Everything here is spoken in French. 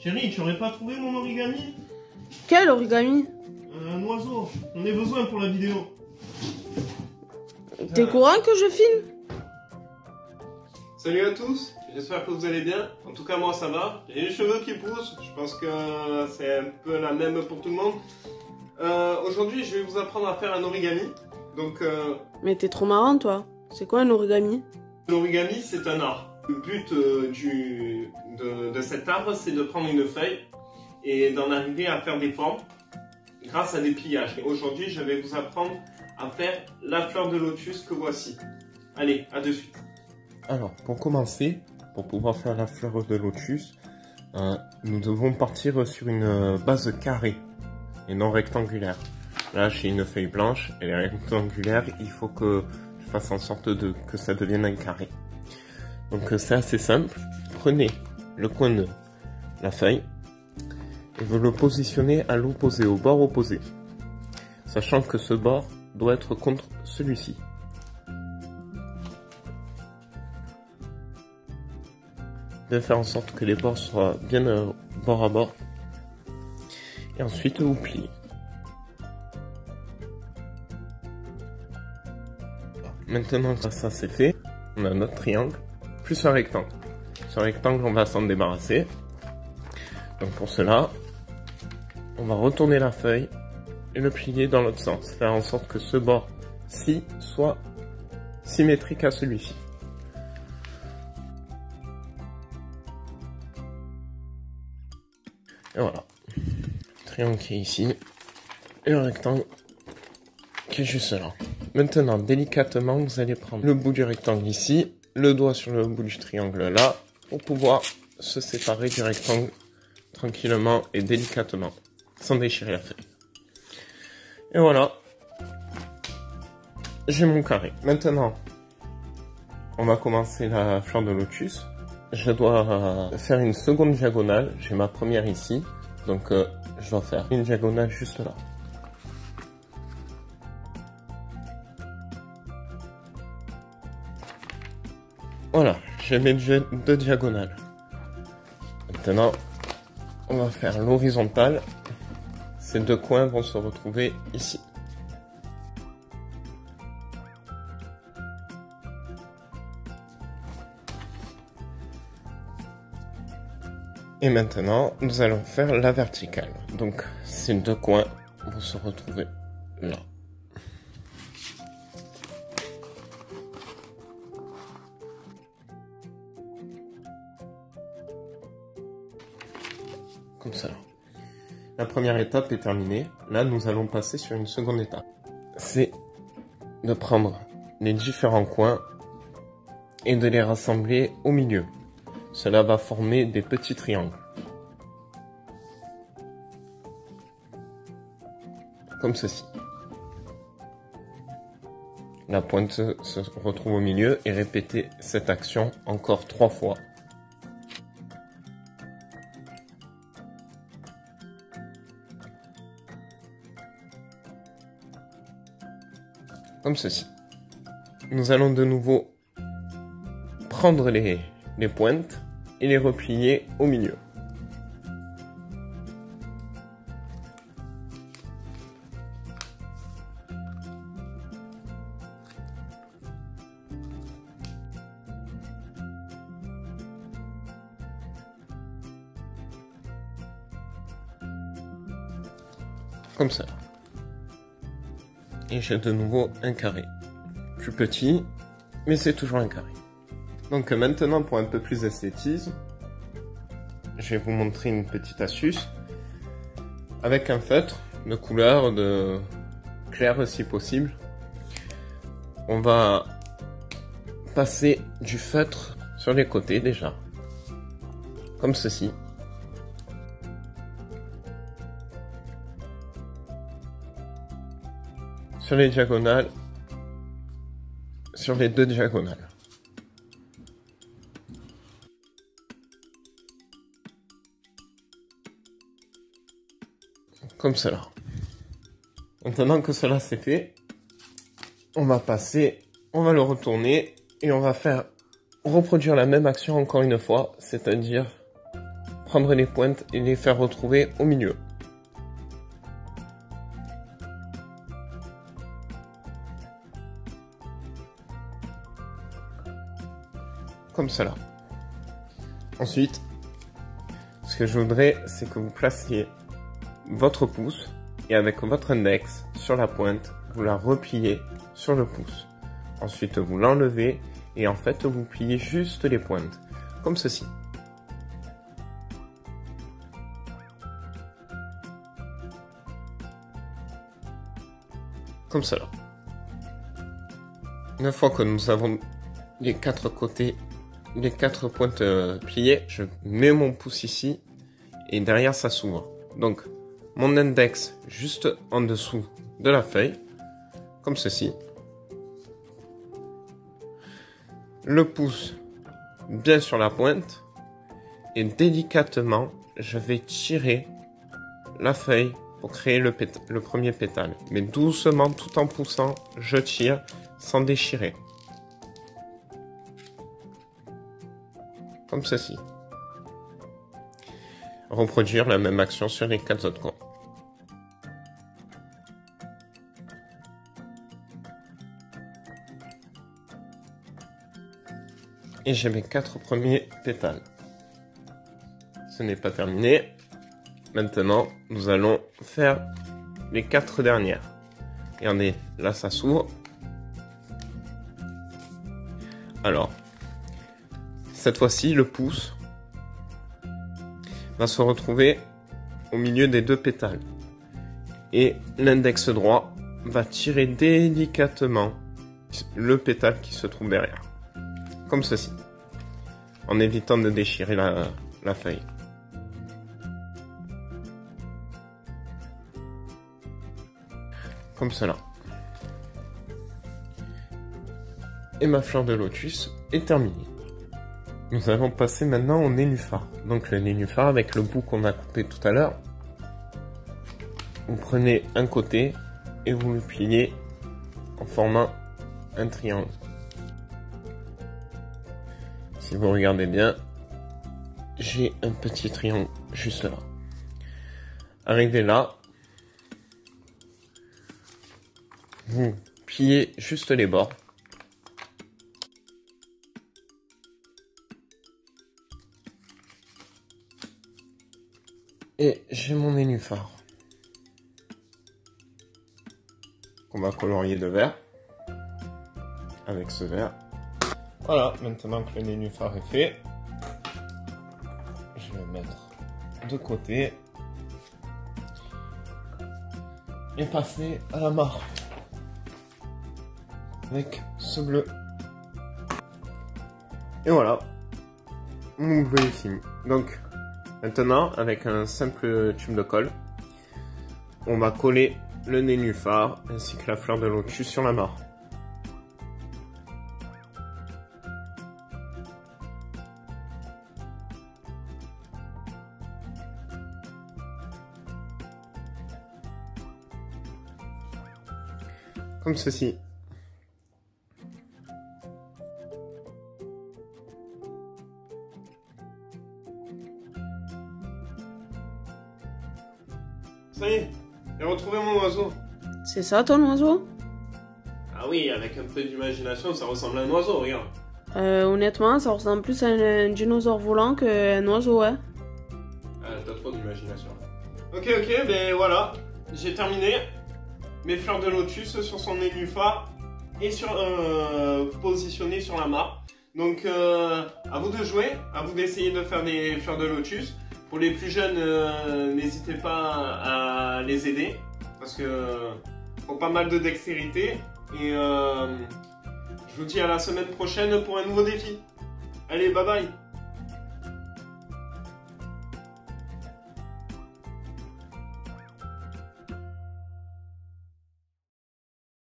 Chérie, tu aurais pas trouvé mon origami? Quel origami? Un oiseau. On a besoin pour la vidéo. T'es courant que je filme? Salut à tous, j'espère que vous allez bien. En tout cas, moi ça va. J'ai les cheveux qui poussent. Je pense que c'est un peu la même pour tout le monde. Aujourd'hui, je vais vous apprendre à faire un origami. Donc, Mais t'es trop marrant, toi. C'est quoi un origami? l'origami, c'est un art. Le but de cet arbre, c'est de prendre une feuille et d'en arriver à faire des formes grâce à des pliages. Et aujourd'hui, je vais vous apprendre à faire la fleur de lotus que voici. Allez, à de suite. Alors, pour commencer, pour pouvoir faire la fleur de lotus, nous devons partir sur une base carrée et non rectangulaire. Là, j'ai une feuille blanche, elle est rectangulaire, il faut que je fasse en sorte que ça devienne un carré. Donc c'est assez simple, prenez le coin de la feuille et vous le positionnez à l'opposé, au bord opposé, sachant que ce bord doit être contre celui-ci. De faire en sorte que les bords soient bien bord à bord. Et ensuite vous pliez. Maintenant que ça c'est fait, on a notre triangle plus un rectangle. Ce rectangle on va s'en débarrasser. Donc pour cela, on va retourner la feuille et le plier dans l'autre sens. Faire en sorte que ce bord-ci soit symétrique à celui-ci. Et voilà, le triangle qui est ici, et le rectangle qui est juste là. Maintenant, délicatement, vous allez prendre le bout du rectangle ici, le doigt sur le bout du triangle là, pour pouvoir se séparer du rectangle tranquillement et délicatement, sans déchirer la feuille. Et voilà, j'ai mon carré. Maintenant, on va commencer la fleur de lotus. Je dois faire une seconde diagonale. J'ai ma première ici. Donc je dois faire une diagonale juste là. Voilà, j'ai mes deux diagonales. Maintenant, on va faire l'horizontale. Ces deux coins vont se retrouver ici. Et maintenant, nous allons faire la verticale. Donc, ces deux coins vont se retrouver là. Comme ça. La première étape est terminée. Là, nous allons passer sur une seconde étape. C'est de prendre les différents coins et de les rassembler au milieu. Cela va former des petits triangles. Comme ceci. La pointe se retrouve au milieu et répétez cette action encore 3 fois. Comme ceci. Nous allons de nouveau prendre les pointes et les replier au milieu. Comme ça. Et j'ai de nouveau un carré. Plus petit, mais c'est toujours un carré. Donc maintenant, pour un peu plus d'esthétisme, je vais vous montrer une petite astuce. Avec un feutre de couleur de clair si possible, on va passer du feutre sur les côtés déjà, comme ceci. Sur les diagonales, sur les deux diagonales. Comme cela. Maintenant que cela c'est fait, on va passer, on va le retourner et on va faire reproduire la même action encore une fois, c'est-à-dire prendre les pointes et les faire retrouver au milieu. Comme cela. Ensuite, ce que je voudrais, c'est que vous placiez votre pouce et avec votre index sur la pointe, vous la repliez sur le pouce. Ensuite, vous l'enlevez et en fait, vous pliez juste les pointes, comme ceci. Comme cela. Une fois que nous avons les 4 côtés, les 4 pointes pliées, je mets mon pouce ici et derrière ça s'ouvre. Donc, mon index juste en dessous de la feuille, comme ceci. Le pouce bien sur la pointe et délicatement, je vais tirer la feuille pour créer le premier pétale. Mais doucement, tout en poussant, je tire sans déchirer. Comme ceci. Reproduire la même action sur les 4 autres coins. Et j'ai mes 4 premiers pétales. Ce n'est pas terminé. Maintenant, nous allons faire les 4 dernières. Regardez, là ça s'ouvre. Alors, cette fois-ci, le pouce va se retrouver au milieu des 2 pétales. Et l'index droit va tirer délicatement le pétale qui se trouve derrière. Comme ceci. En évitant de déchirer la feuille. Comme cela. Et ma fleur de lotus est terminée. Nous allons passer maintenant au nénuphar. Donc le nénuphar avec le bout qu'on a coupé tout à l'heure. Vous prenez un côté et vous le pliez en formant un triangle. Si vous regardez bien, j'ai un petit triangle juste là. Arrivez là. Vous pliez juste les bords. Et j'ai mon nénuphar. On va colorier de vert. Avec ce vert. Voilà, maintenant que le nénuphar est fait, je vais le mettre de côté. Et passer à la mare. Avec ce bleu. Et voilà. Mon bleu est fini. Donc, maintenant, avec un simple tube de colle, on va coller le nénuphar ainsi que la fleur de lotus sur la mare. Comme ceci. Ça y est, j'ai retrouvé mon oiseau. C'est ça ton oiseau? Ah oui, avec un peu d'imagination, ça ressemble à un oiseau, regarde. Honnêtement, ça ressemble plus à un dinosaure volant qu'un oiseau, hein. Ah, t'as trop d'imagination. Ok, ben voilà, j'ai terminé. Mes fleurs de lotus sur son nénuphar et positionnées sur la mare. Donc à vous de jouer, à vous d'essayer de faire des fleurs de lotus. Pour les plus jeunes, n'hésitez pas à les aider parce que faut pas mal de dextérité. Et je vous dis à la semaine prochaine pour un nouveau défi. Allez, bye bye.